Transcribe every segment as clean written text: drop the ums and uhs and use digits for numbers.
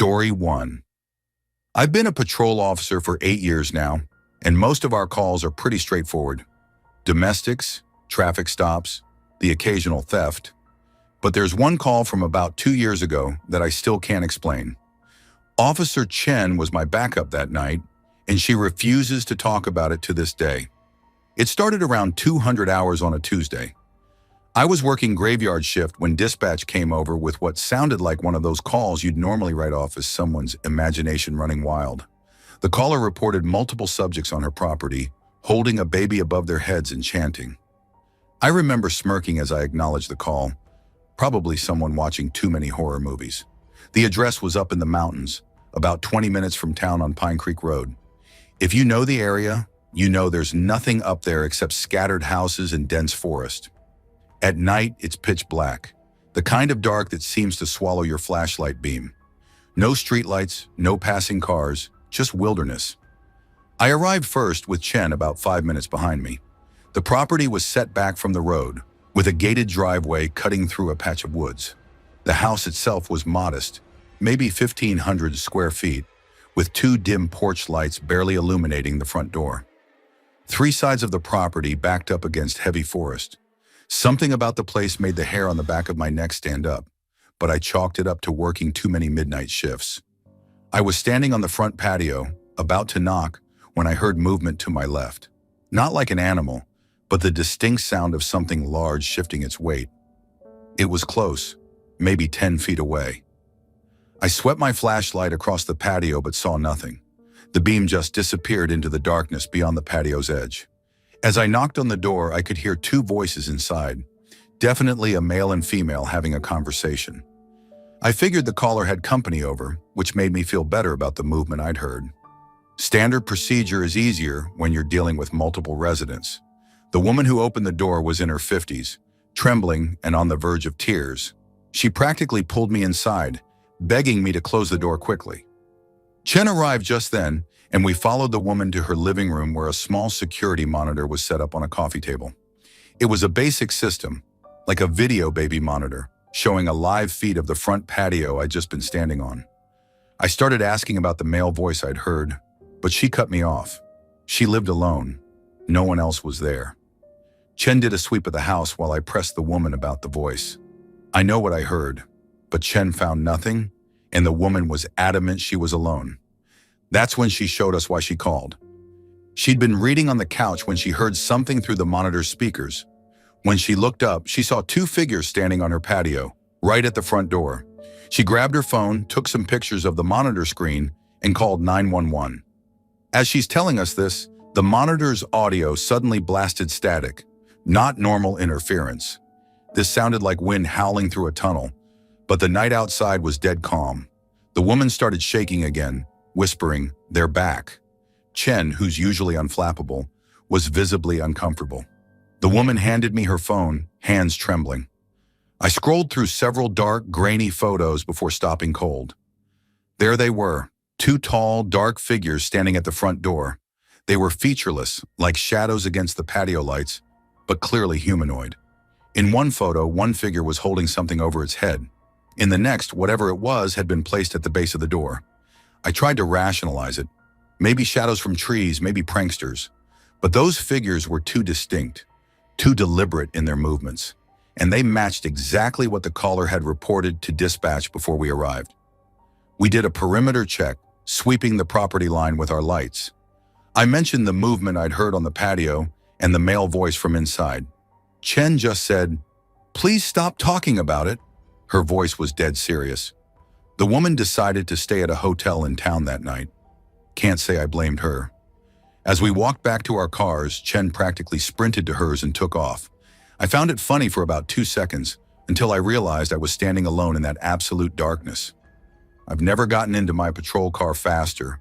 Story 1. I've been a patrol officer for 8 years now, and most of our calls are pretty straightforward. Domestics, traffic stops, the occasional theft. But there's one call from about 2 years ago that I still can't explain. Officer Chen was my backup that night, and she refuses to talk about it to this day. It started around 200 hours on a Tuesday. I was working graveyard shift when dispatch came over with what sounded like one of those calls you'd normally write off as someone's imagination running wild. The caller reported multiple subjects on her property, holding a baby above their heads and chanting. I remember smirking as I acknowledged the call, probably someone watching too many horror movies. The address was up in the mountains, about 20 minutes from town on Pine Creek Road. If you know the area, you know there's nothing up there except scattered houses and dense forest. At night, it's pitch black, the kind of dark that seems to swallow your flashlight beam. No streetlights, no passing cars, just wilderness. I arrived first with Chen about 5 minutes behind me. The property was set back from the road, with a gated driveway cutting through a patch of woods. The house itself was modest, maybe 1,500 square feet, with 2 dim porch lights barely illuminating the front door. 3 sides of the property backed up against heavy forest. Something about the place made the hair on the back of my neck stand up, but I chalked it up to working too many midnight shifts. I was standing on the front patio, about to knock, when I heard movement to my left. Not like an animal, but the distinct sound of something large shifting its weight. It was close, maybe 10 feet away. I swept my flashlight across the patio but saw nothing. The beam just disappeared into the darkness beyond the patio's edge. As I knocked on the door, I could hear 2 voices inside, definitely a male and female having a conversation. I figured the caller had company over, which made me feel better about the movement I'd heard. Standard procedure is easier when you're dealing with multiple residents. The woman who opened the door was in her 50s, trembling and on the verge of tears. She practically pulled me inside, begging me to close the door quickly. Chen arrived just then, and we followed the woman to her living room where a small security monitor was set up on a coffee table. It was a basic system, like a video baby monitor, showing a live feed of the front patio I'd just been standing on. I started asking about the male voice I'd heard, but she cut me off. She lived alone. No one else was there. Chen did a sweep of the house while I pressed the woman about the voice. I know what I heard, but Chen found nothing, and the woman was adamant she was alone. That's when she showed us why she called. She'd been reading on the couch when she heard something through the monitor's speakers. When she looked up, she saw 2 figures standing on her patio, right at the front door. She grabbed her phone, took some pictures of the monitor screen, and called 911. As she's telling us this, the monitor's audio suddenly blasted static, not normal interference. This sounded like wind howling through a tunnel, but the night outside was dead calm. The woman started shaking again, whispering, "They're back." Chen, who's usually unflappable, was visibly uncomfortable. The woman handed me her phone, hands trembling. I scrolled through several dark, grainy photos before stopping cold. There they were, 2 tall, dark figures standing at the front door. They were featureless, like shadows against the patio lights, but clearly humanoid. In one photo, one figure was holding something over its head. In the next, whatever it was had been placed at the base of the door. I tried to rationalize it. Maybe shadows from trees, maybe pranksters. But those figures were too distinct, too deliberate in their movements, and they matched exactly what the caller had reported to dispatch before we arrived. We did a perimeter check, sweeping the property line with our lights. I mentioned the movement I'd heard on the patio and the male voice from inside. Chen just said, "Please stop talking about it." Her voice was dead serious. The woman decided to stay at a hotel in town that night. Can't say I blamed her. As we walked back to our cars, Chen practically sprinted to hers and took off. I found it funny for about 2 seconds, until I realized I was standing alone in that absolute darkness. I've never gotten into my patrol car faster.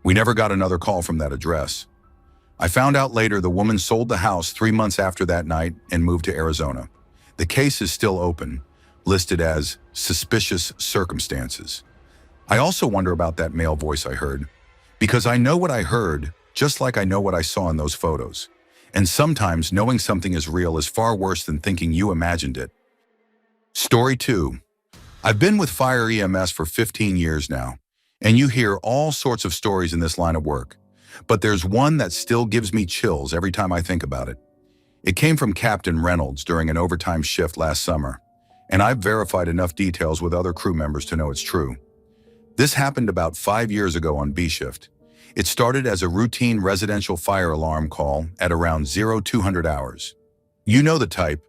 We never got another call from that address. I found out later the woman sold the house 3 months after that night and moved to Arizona. The case is still open, listed as suspicious circumstances. I also wonder about that male voice I heard, because I know what I heard, just like I know what I saw in those photos. And sometimes knowing something is real is far worse than thinking you imagined it. Story 2. I've been with Fire EMS for 15 years now, And you hear all sorts of stories in this line of work. But there's one that still gives me chills every time I think about it. It came from Captain Reynolds during an overtime shift last summer, and I've verified enough details with other crew members to know it's true. This happened about 5 years ago on B shift. It started as a routine residential fire alarm call at around 0200 hours. You know the type.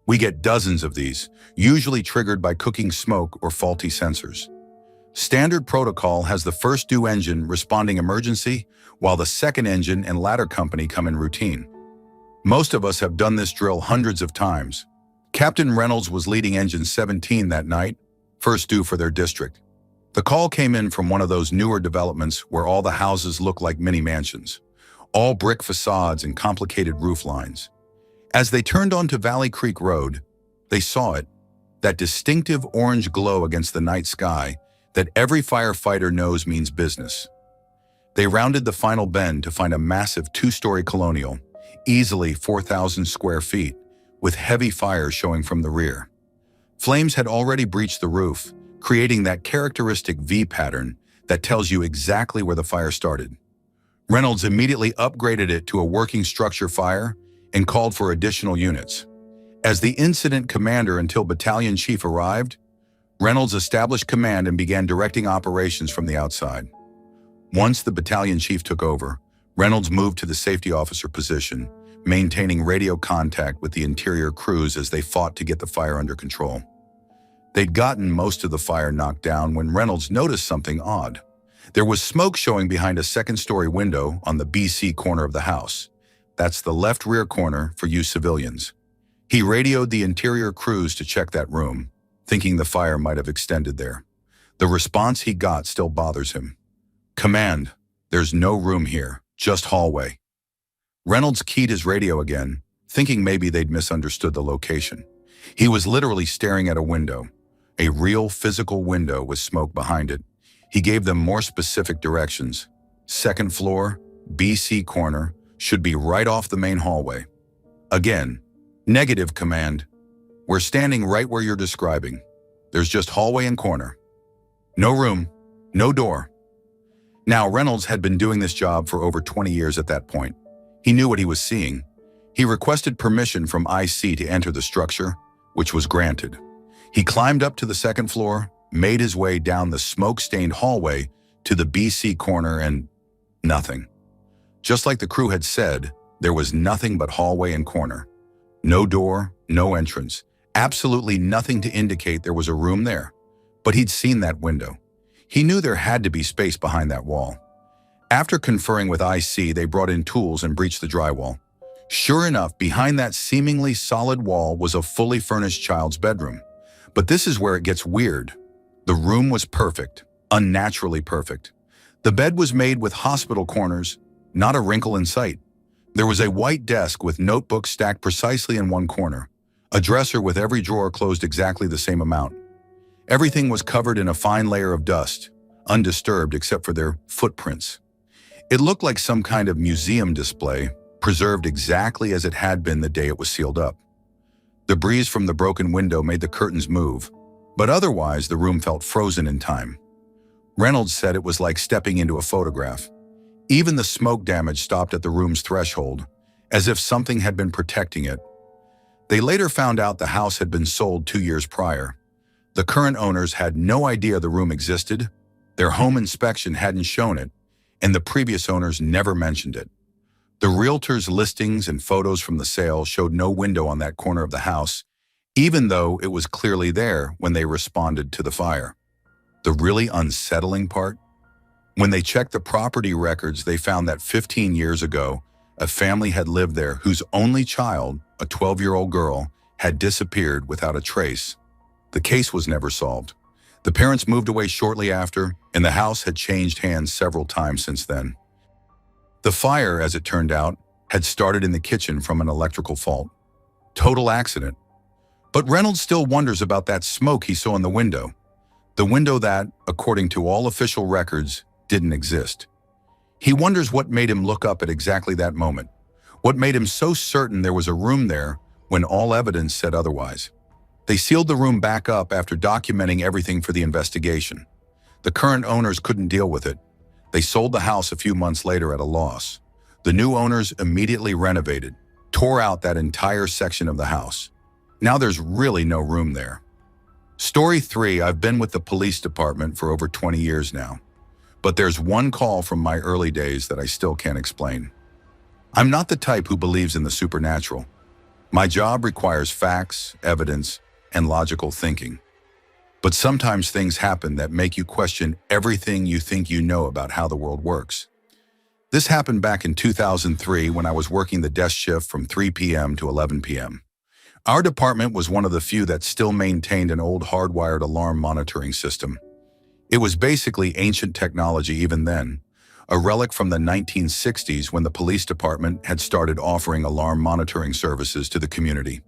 We get dozens of these, usually triggered by cooking smoke or faulty sensors. Standard protocol has the first due engine responding emergency, while the second engine and ladder company come in routine. Most of us have done this drill hundreds of times. Captain Reynolds was leading engine 17 that night, first due for their district. The call came in from one of those newer developments where all the houses look like mini mansions, all brick facades and complicated roof lines. As they turned onto Valley Creek Road, they saw it, that distinctive orange glow against the night sky that every firefighter knows means business. They rounded the final bend to find a massive 2-story colonial, easily 4,000 square feet, with heavy fire showing from the rear. Flames had already breached the roof, creating that characteristic V pattern that tells you exactly where the fire started. Reynolds immediately upgraded it to a working structure fire and called for additional units. As the incident commander until battalion chief arrived, Reynolds established command and began directing operations from the outside. Once the battalion chief took over, Reynolds moved to the safety officer position, maintaining radio contact with the interior crews as they fought to get the fire under control. They'd gotten most of the fire knocked down when Reynolds noticed something odd. There was smoke showing behind a second-story window on the BC corner of the house. That's the left rear corner for you civilians. He radioed the interior crews to check that room, thinking the fire might have extended there. The response he got still bothers him. "Command, there's no room here, just hallway." Reynolds keyed his radio again, thinking maybe they'd misunderstood the location. He was literally staring at a window, a real physical window with smoke behind it. He gave them more specific directions. Second floor, BC corner, should be right off the main hallway. Again, "Negative, command. We're standing right where you're describing. There's just hallway and corner. No room, no door." Now, Reynolds had been doing this job for over 20 years at that point. He knew what he was seeing. He requested permission from IC to enter the structure, which was granted. He climbed up to the second floor, made his way down the smoke-stained hallway to the BC corner, and nothing. Just like the crew had said, there was nothing but hallway and corner. No door, no entrance, absolutely nothing to indicate there was a room there. But he'd seen that window. He knew there had to be space behind that wall. After conferring with IC, they brought in tools and breached the drywall. Sure enough, behind that seemingly solid wall was a fully furnished child's bedroom. But this is where it gets weird. The room was perfect, unnaturally perfect. The bed was made with hospital corners, not a wrinkle in sight. There was a white desk with notebooks stacked precisely in one corner, a dresser with every drawer closed exactly the same amount. Everything was covered in a fine layer of dust, undisturbed except for their footprints. It looked like some kind of museum display, preserved exactly as it had been the day it was sealed up. The breeze from the broken window made the curtains move, but otherwise the room felt frozen in time. Reynolds said it was like stepping into a photograph. Even the smoke damage stopped at the room's threshold, as if something had been protecting it. They later found out the house had been sold 2 years prior. The current owners had no idea the room existed, their home inspection hadn't shown it, and the previous owners never mentioned it. The realtor's listings and photos from the sale showed no window on that corner of the house, even though it was clearly there when they responded to the fire. The really unsettling part? When they checked the property records, they found that 15 years ago, a family had lived there whose only child, a 12-year-old girl, had disappeared without a trace. The case was never solved. The parents moved away shortly after, and the house had changed hands several times since then. The fire, as it turned out, had started in the kitchen from an electrical fault. Total accident. But Reynolds still wonders about that smoke he saw in the window. The window that, according to all official records, didn't exist. He wonders what made him look up at exactly that moment. What made him so certain there was a room there when all evidence said otherwise. They sealed the room back up after documenting everything for the investigation. The current owners couldn't deal with it. They sold the house a few months later at a loss. The new owners immediately renovated, tore out that entire section of the house. Now there's really no room there. Story 3, I've been with the police department for over 20 years now. But there's one call from my early days that I still can't explain. I'm not the type who believes in the supernatural. My job requires facts, evidence, and logical thinking. But sometimes things happen that make you question everything you think you know about how the world works. This happened back in 2003 when I was working the desk shift from 3 p.m. to 11 p.m. Our department was one of the few that still maintained an old hardwired alarm monitoring system. It was basically ancient technology even then, a relic from the 1960s when the police department had started offering alarm monitoring services to the community.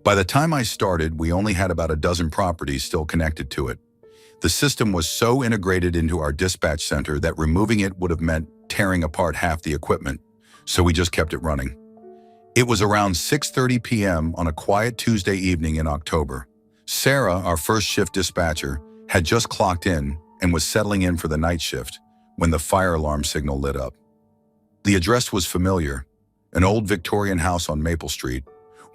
By the time I started, we only had about a dozen properties still connected to it. The system was so integrated into our dispatch center that removing it would have meant tearing apart half the equipment, so we just kept it running. It was around 6:30 p.m. on a quiet Tuesday evening in October. Sarah, our first shift dispatcher, had just clocked in and was settling in for the night shift when the fire alarm signal lit up. The address was familiar, an old Victorian house on Maple Street,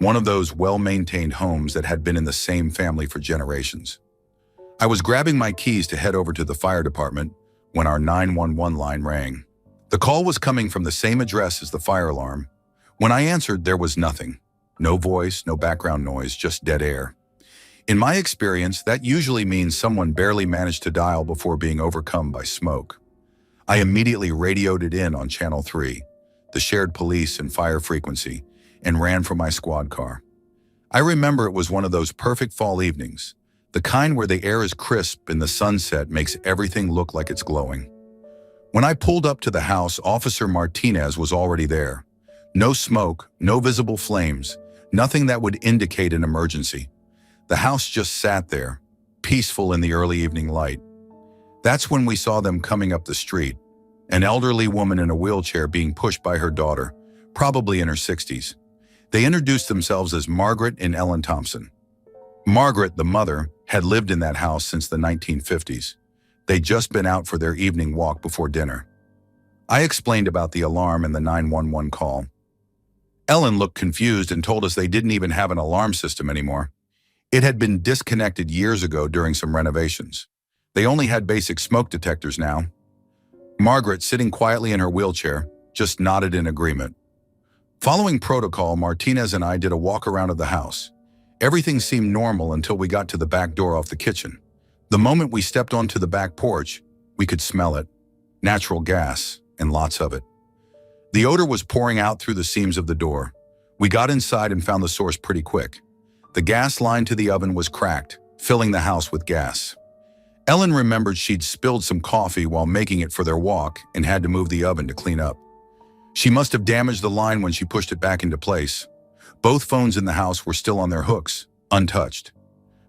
one of those well-maintained homes that had been in the same family for generations. I was grabbing my keys to head over to the fire department when our 911 line rang. The call was coming from the same address as the fire alarm. When I answered, there was nothing. No voice, no background noise, just dead air. In my experience, that usually means someone barely managed to dial before being overcome by smoke. I immediately radioed it in on Channel 3, the shared police and fire frequency, and ran for my squad car. I remember it was one of those perfect fall evenings, the kind where the air is crisp and the sunset makes everything look like it's glowing. When I pulled up to the house, Officer Martinez was already there. No smoke, no visible flames, nothing that would indicate an emergency. The house just sat there, peaceful in the early evening light. That's when we saw them coming up the street, an elderly woman in a wheelchair being pushed by her daughter, probably in her 60s. They introduced themselves as Margaret and Ellen Thompson. Margaret, the mother, had lived in that house since the 1950s. They'd just been out for their evening walk before dinner. I explained about the alarm and the 911 call. Ellen looked confused and told us they didn't even have an alarm system anymore. It had been disconnected years ago during some renovations. They only had basic smoke detectors now. Margaret, sitting quietly in her wheelchair, just nodded in agreement. Following protocol, Martinez and I did a walk around of the house. Everything seemed normal until we got to the back door off the kitchen. The moment we stepped onto the back porch, we could smell it. Natural gas, and lots of it. The odor was pouring out through the seams of the door. We got inside and found the source pretty quick. The gas line to the oven was cracked, filling the house with gas. Ellen remembered she'd spilled some coffee while making it for their walk and had to move the oven to clean up. She must have damaged the line when she pushed it back into place. Both phones in the house were still on their hooks, untouched.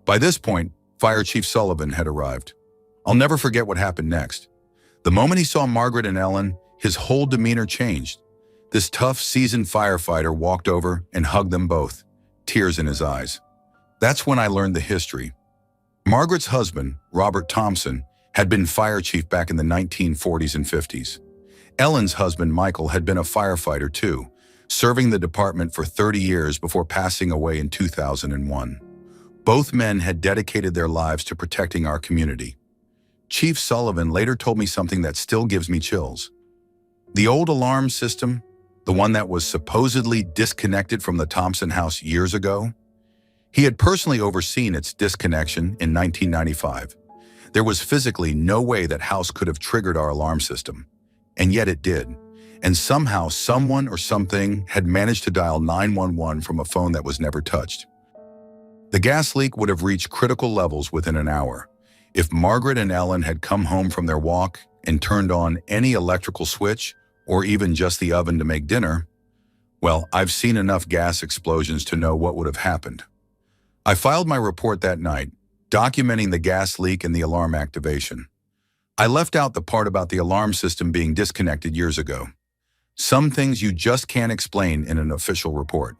By this point, Fire Chief Sullivan had arrived. I'll never forget what happened next. The moment he saw Margaret and Ellen, his whole demeanor changed. This tough, seasoned firefighter walked over and hugged them both, tears in his eyes. That's when I learned the history. Margaret's husband, Robert Thompson, had been fire chief back in the 1940s and 50s. Ellen's husband, Michael, had been a firefighter too, serving the department for 30 years before passing away in 2001. Both men had dedicated their lives to protecting our community. Chief Sullivan later told me something that still gives me chills. The old alarm system, the one that was supposedly disconnected from the Thompson house years ago, he had personally overseen its disconnection in 1995. There was physically no way that house could have triggered our alarm system, and yet it did. And somehow someone or something had managed to dial 911 from a phone that was never touched. The gas leak would have reached critical levels within an hour. If Margaret and Ellen had come home from their walk and turned on any electrical switch, or even just the oven to make dinner, well, I've seen enough gas explosions to know what would have happened. I filed my report that night, documenting the gas leak and the alarm activation. I left out the part about the alarm system being disconnected years ago. Some things you just can't explain in an official report.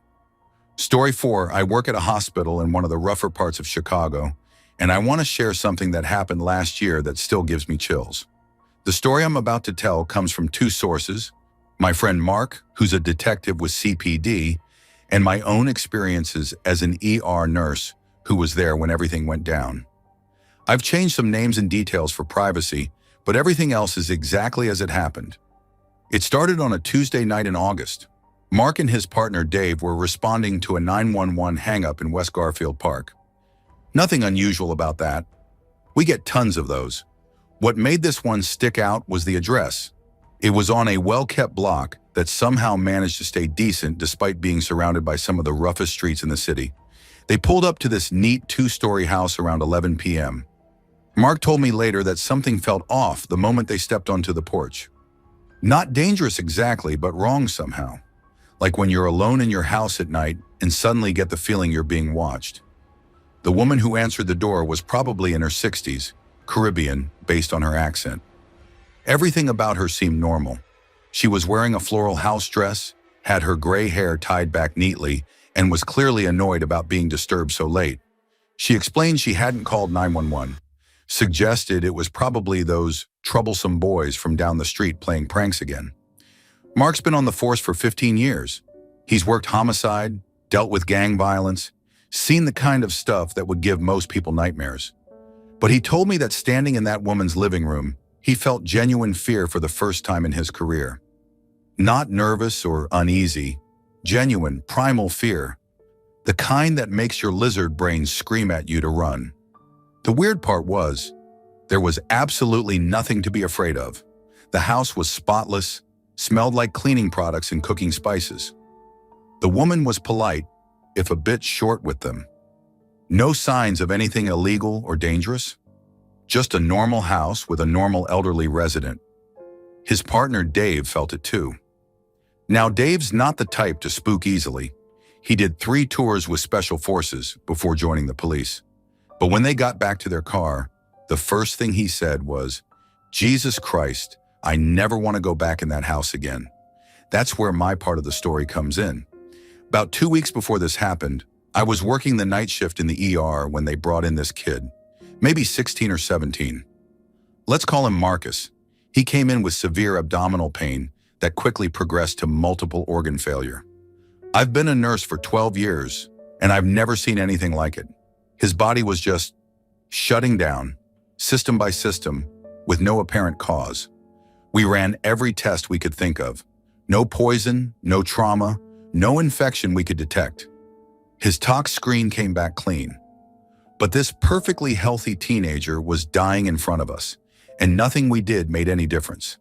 Story 4, I work at a hospital in one of the rougher parts of Chicago, and I want to share something that happened last year that still gives me chills. The story I'm about to tell comes from two sources: my friend Mark, who's a detective with CPD, and my own experiences as an ER nurse who was there when everything went down. I've changed some names and details for privacy, but everything else is exactly as it happened. It started on a Tuesday night in August. Mark and his partner Dave were responding to a 911 hang-up in West Garfield Park. Nothing unusual about that. We get tons of those. What made this one stick out was the address. It was on a well-kept block that somehow managed to stay decent despite being surrounded by some of the roughest streets in the city. They pulled up to this neat two-story house around 11 p.m. Mark told me later that something felt off the moment they stepped onto the porch. Not dangerous exactly, but wrong somehow. Like when you're alone in your house at night and suddenly get the feeling you're being watched. The woman who answered the door was probably in her 60s, Caribbean, based on her accent. Everything about her seemed normal. She was wearing a floral house dress, had her gray hair tied back neatly, and was clearly annoyed about being disturbed so late. She explained she hadn't called 911, suggested it was probably those troublesome boys from down the street playing pranks again. Mark's been on the force for 15 years. He's worked homicide, dealt with gang violence, seen the kind of stuff that would give most people nightmares. But he told me that standing in that woman's living room, he felt genuine fear for the first time in his career. Not nervous or uneasy, genuine, primal fear. The kind that makes your lizard brain scream at you to run. The weird part was, there was absolutely nothing to be afraid of. The house was spotless, smelled like cleaning products and cooking spices. The woman was polite, if a bit short with them. No signs of anything illegal or dangerous. Just a normal house with a normal elderly resident. His partner Dave felt it too. Now Dave's not the type to spook easily. He did 3 tours with special forces before joining the police. But when they got back to their car, the first thing he said was, "Jesus Christ, I never want to go back in that house again." That's where my part of the story comes in. About 2 weeks before this happened, I was working the night shift in the ER when they brought in this kid, maybe 16 or 17. Let's call him Marcus. He came in with severe abdominal pain that quickly progressed to multiple organ failure. I've been a nurse for 12 years, and I've never seen anything like it. His body was just shutting down, system by system, with no apparent cause. We ran every test we could think of. No poison, no trauma, no infection we could detect. His tox screen came back clean. But this perfectly healthy teenager was dying in front of us, and nothing we did made any difference.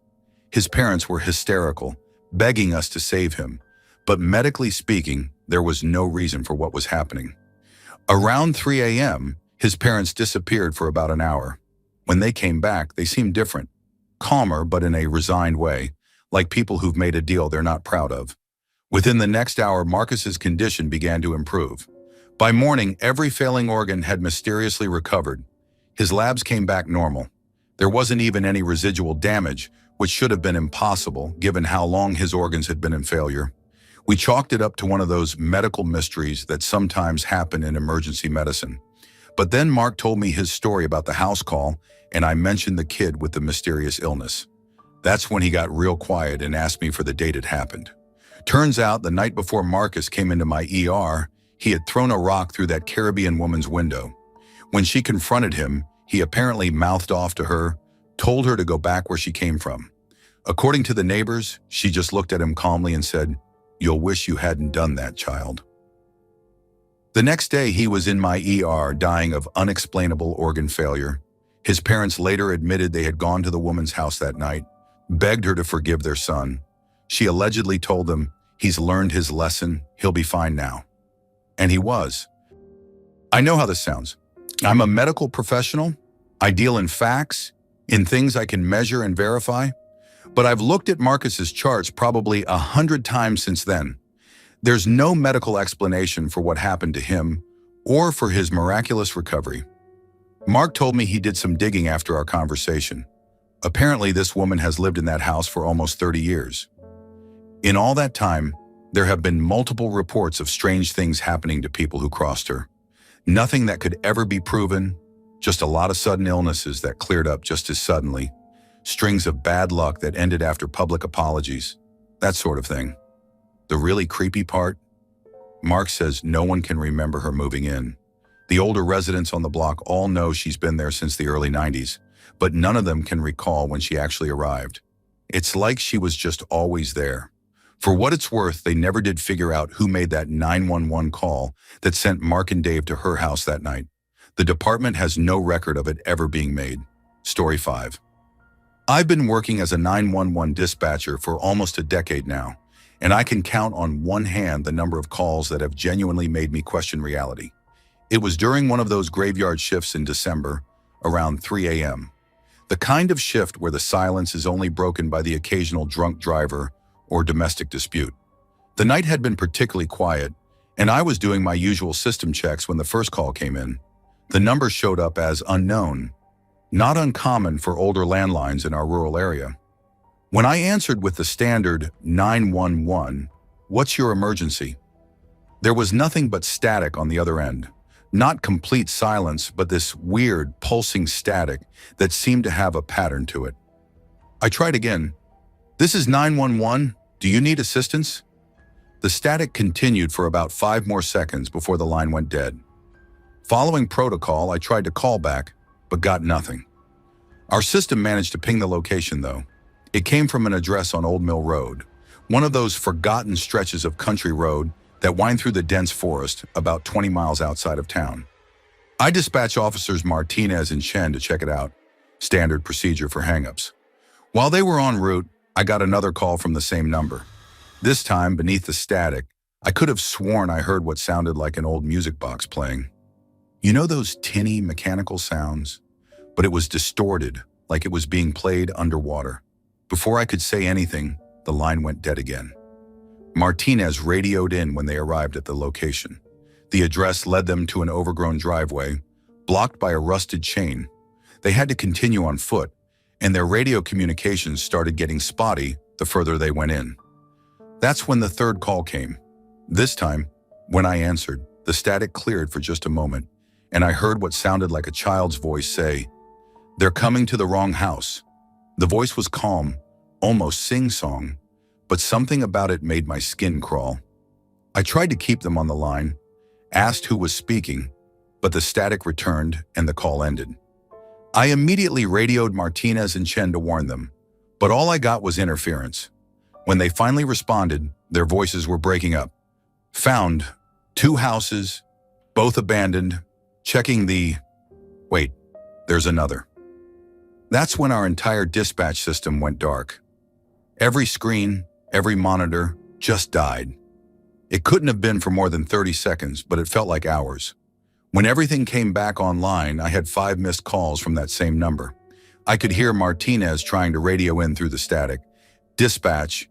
His parents were hysterical, begging us to save him, but medically speaking, there was no reason for what was happening. Around 3 a.m., his parents disappeared for about an hour. When they came back, they seemed different, calmer but in a resigned way, like people who've made a deal they're not proud of. Within the next hour, Marcus's condition began to improve. By morning, every failing organ had mysteriously recovered. His labs came back normal. There wasn't even any residual damage, which should have been impossible given how long his organs had been in failure. We chalked it up to one of those medical mysteries that sometimes happen in emergency medicine. But then Mark told me his story about the house call, and I mentioned the kid with the mysterious illness. That's when he got real quiet and asked me for the date it happened. Turns out the night before Marcus came into my ER, he had thrown a rock through that Caribbean woman's window. When she confronted him, he apparently mouthed off to her, told her to go back where she came from. According to the neighbors, she just looked at him calmly and said, "You'll wish you hadn't done that, child." The next day, he was in my ER dying of unexplainable organ failure. His parents later admitted they had gone to the woman's house that night, begged her to forgive their son. She allegedly told them, "He's learned his lesson, he'll be fine now." And he was. I know how this sounds. I'm a medical professional. I deal in facts, in things I can measure and verify. But I've looked at Marcus's charts probably 100 times since then. There's no medical explanation for what happened to him or for his miraculous recovery. Mark told me he did some digging after our conversation. Apparently, this woman has lived in that house for almost 30 years. In all that time, there have been multiple reports of strange things happening to people who crossed her. Nothing that could ever be proven, Just a lot of sudden illnesses that cleared up just as suddenly, strings of bad luck that ended after public apologies, that sort of thing. The really creepy part? Mark says no one can remember her moving in. The older residents on the block all know she's been there since the early 90s, but none of them can recall when she actually arrived. It's like she was just always there. For what it's worth, they never did figure out who made that 911 call that sent Mark and Dave to her house that night. The department has no record of it ever being made. Story 5. I've been working as a 911 dispatcher for almost a decade now, and I can count on one hand the number of calls that have genuinely made me question reality. It was during one of those graveyard shifts in December, around 3 a.m. The kind of shift where the silence is only broken by the occasional drunk driver or domestic dispute. The night had been particularly quiet, and I was doing my usual system checks when the first call came in. The number showed up as unknown, not uncommon for older landlines in our rural area. When I answered with the standard 911, "What's your emergency?" there was nothing but static on the other end. Not complete silence, but this weird, pulsing static that seemed to have a pattern to it. I tried again. "This is 911. Do you need assistance?" The static continued for about 5 more seconds before the line went dead. Following protocol, I tried to call back, but got nothing. Our system managed to ping the location, though. It came from an address on Old Mill Road, one of those forgotten stretches of country road that wind through the dense forest about 20 miles outside of town. I dispatched officers Martinez and Chen to check it out, standard procedure for hangups. While they were en route, I got another call from the same number. This time, beneath the static, I could have sworn I heard what sounded like an old music box playing. You know those tinny mechanical sounds? But it was distorted, like it was being played underwater. Before I could say anything, the line went dead again. Martinez radioed in when they arrived at the location. The address led them to an overgrown driveway, blocked by a rusted chain. They had to continue on foot, and their radio communications started getting spotty the further they went in. That's when the third call came. This time, when I answered, the static cleared for just a moment, and I heard what sounded like a child's voice say, "They're coming to the wrong house." The voice was calm, almost sing-song, but something about it made my skin crawl. I tried to keep them on the line, asked who was speaking, but the static returned and the call ended. I immediately radioed Martinez and Chen to warn them, but all I got was interference. When they finally responded, their voices were breaking up. "Found 2 houses, both abandoned, checking the..." Wait, there's another. That's when our entire dispatch system went dark. Every screen, every monitor just died. It couldn't have been for more than 30 seconds, but it felt like hours. When everything came back online, I had 5 missed calls from that same number. I could hear Martinez trying to radio in through the static. "Dispatch,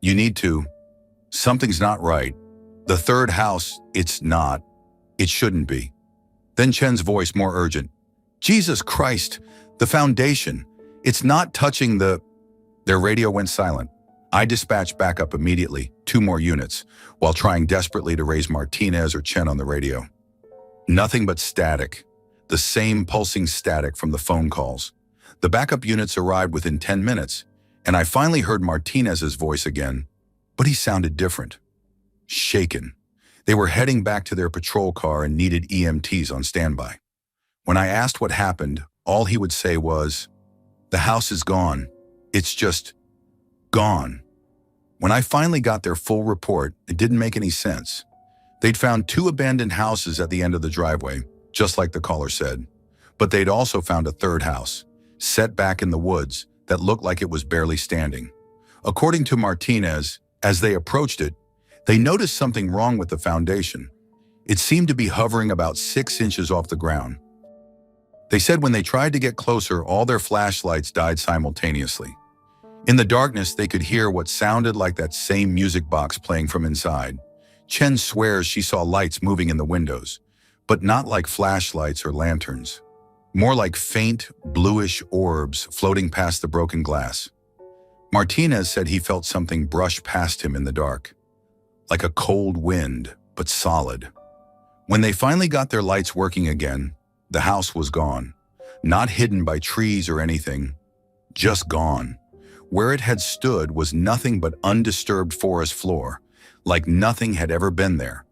you need to. Something's not right. The third house, it's not. It shouldn't be." Then Chen's voice, more urgent. "Jesus Christ, the foundation. It's not touching the..." Their radio went silent. I dispatched backup immediately, 2 more units, while trying desperately to raise Martinez or Chen on the radio. Nothing but static. The same pulsing static from the phone calls. The backup units arrived within 10 minutes, and I finally heard Martinez's voice again, but he sounded different. Shaken. They were heading back to their patrol car and needed EMTs on standby. When I asked what happened, all he would say was, "The house is gone. It's just gone." When I finally got their full report, it didn't make any sense. They'd found 2 abandoned houses at the end of the driveway, just like the caller said. But they'd also found a third house, set back in the woods, that looked like it was barely standing. According to Martinez, as they approached it, they noticed something wrong with the foundation. It seemed to be hovering about 6 inches off the ground. They said when they tried to get closer, all their flashlights died simultaneously. In the darkness, they could hear what sounded like that same music box playing from inside. Chen swears she saw lights moving in the windows, but not like flashlights or lanterns. More like faint, bluish orbs floating past the broken glass. Martinez said he felt something brush past him in the dark, like a cold wind, but solid. When they finally got their lights working again, The house was gone. Not hidden by trees or anything, just gone. Where it had stood was nothing but undisturbed forest floor, like nothing had ever been there.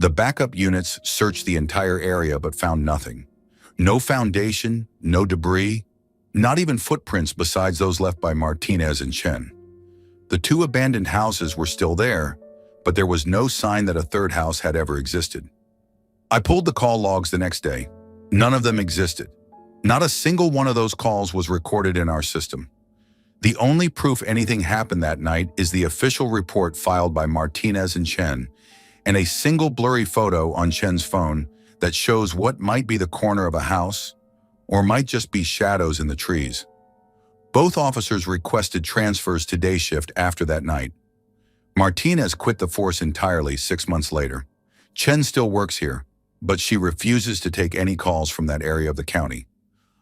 The backup units searched the entire area but found nothing. No foundation, no debris, not even footprints besides those left by Martinez and Chen. The two abandoned houses were still there, but there was no sign that a third house had ever existed. I pulled the call logs the next day. None of them existed. Not a single one of those calls was recorded in our system. The only proof anything happened that night is the official report filed by Martinez and Chen, and a single blurry photo on Chen's phone that shows what might be the corner of a house, or might just be shadows in the trees. Both officers requested transfers to day shift after that night. Martinez quit the force entirely 6 months later. Chen still works here, but she refuses to take any calls from that area of the county.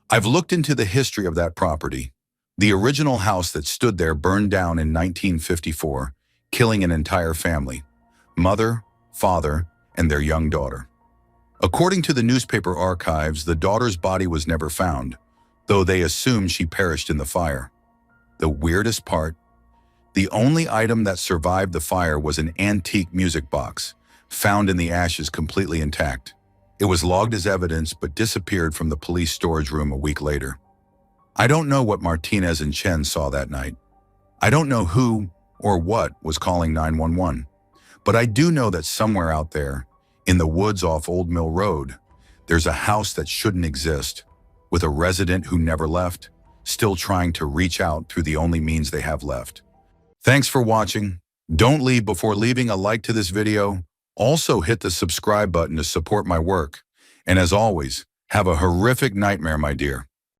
I've looked into the history of that property. The original house that stood there burned down in 1954, killing an entire family: mother, father, and their young daughter. According to the newspaper archives, the daughter's body was never found, though they assumed she perished in the fire. The weirdest part: the only item that survived the fire was an antique music box, found in the ashes completely intact. It was logged as evidence but disappeared from the police storage room a week later. I don't know what Martinez and Chen saw that night. I don't know who or what was calling 911, but I do know that somewhere out there, in the woods off Old Mill Road, there's a house that shouldn't exist, with a resident who never left, still trying to reach out through the only means they have left. Thanks for watching. Don't leave before leaving a like to this video. Also hit the subscribe button to support my work. And as always, have a horrific nightmare, my dear.